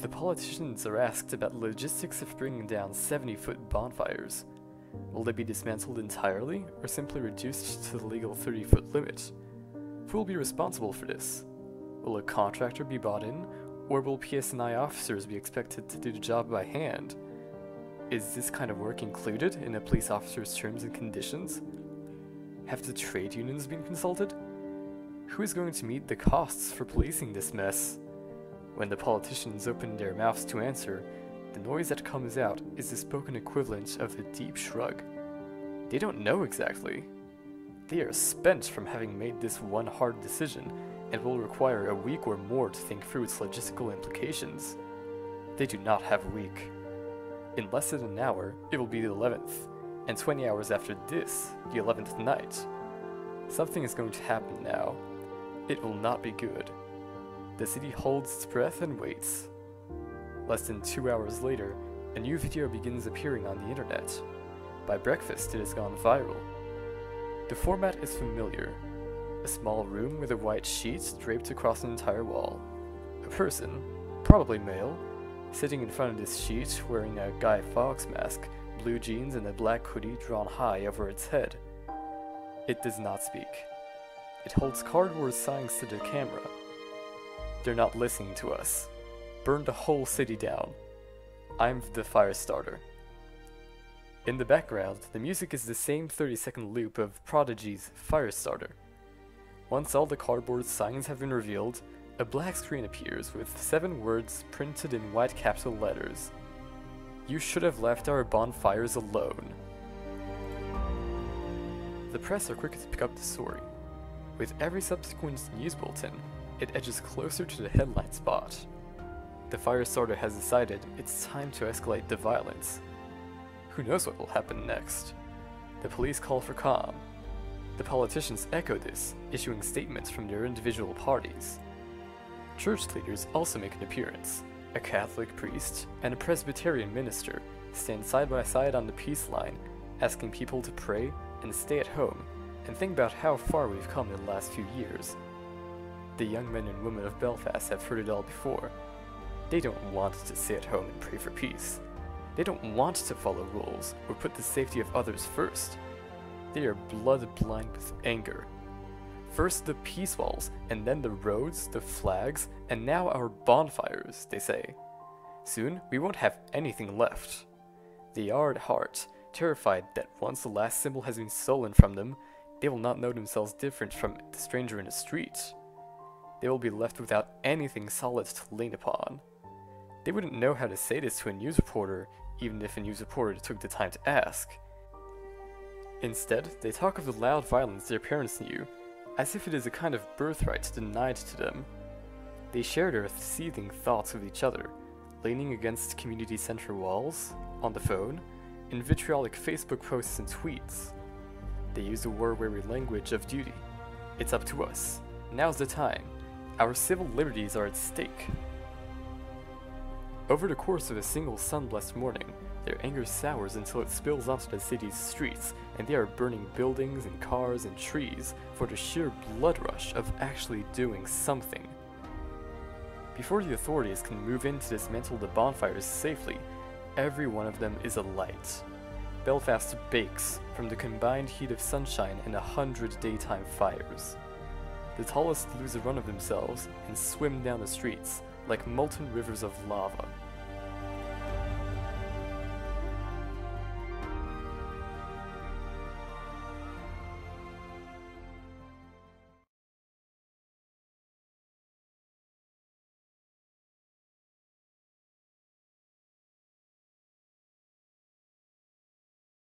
the politicians are asked about the logistics of bringing down 70-foot bonfires. Will they be dismantled entirely, or simply reduced to the legal 30-foot limit? Who will be responsible for this? Will a contractor be bought in, or will PSNI officers be expected to do the job by hand? Is this kind of work included in a police officer's terms and conditions? Have the trade unions been consulted? Who is going to meet the costs for policing this mess? When the politicians open their mouths to answer, the noise that comes out is the spoken equivalent of a deep shrug. They don't know exactly. They are spent from having made this one hard decision and will require a week or more to think through its logistical implications. They do not have a week. In less than an hour, it will be the 11th, and 20 hours after this, the 11th night. Something is going to happen now. It will not be good. The city holds its breath and waits. Less than 2 hours later, a new video begins appearing on the internet. By breakfast, it has gone viral. The format is familiar. A small room with a white sheet draped across an entire wall. A person, probably male, sitting in front of this sheet wearing a Guy Fawkes mask, blue jeans and a black hoodie drawn high over its head. It does not speak. It holds cardboard signs to the camera. They're not listening to us. Burn the whole city down. I'm the fire starter. In the background, the music is the same 30-second loop of Prodigy's Firestarter. Once all the cardboard signs have been revealed, a black screen appears with 7 words printed in white capital letters. You should have left our bonfires alone. The press are quick to pick up the story. With every subsequent news bulletin, it edges closer to the headline spot. The Firestarter has decided it's time to escalate the violence. Who knows what will happen next? The police call for calm. The politicians echo this, issuing statements from their individual parties. Church leaders also make an appearance. A Catholic priest and a Presbyterian minister stand side by side on the peace line, asking people to pray and stay at home and think about how far we've come in the last few years. The young men and women of Belfast have heard it all before. They don't want to stay at home and pray for peace. They don't want to follow rules or put the safety of others first. They are blood-blind with anger. First the peace walls, and then the roads, the flags, and now our bonfires, they say. Soon, we won't have anything left. They are at heart terrified that once the last symbol has been stolen from them, they will not know themselves different from the stranger in the street. They will be left without anything solid to lean upon. They wouldn't know how to say this to a news reporter, even if a news reporter took the time to ask. Instead, they talk of the loud violence their parents knew, as if it is a kind of birthright denied to them. They share their seething thoughts with each other, leaning against community center walls, on the phone, in vitriolic Facebook posts and tweets. They use the war-weary language of duty. It's up to us. Now's the time. Our civil liberties are at stake. Over the course of a single sun-blessed morning, their anger sours until it spills onto the city's streets, and they are burning buildings and cars and trees for the sheer blood rush of actually doing something. Before the authorities can move in to dismantle the bonfires safely, every one of them is alight. Belfast bakes from the combined heat of sunshine and 100 daytime fires. The tallest lose a run of themselves and swim down the streets like molten rivers of lava.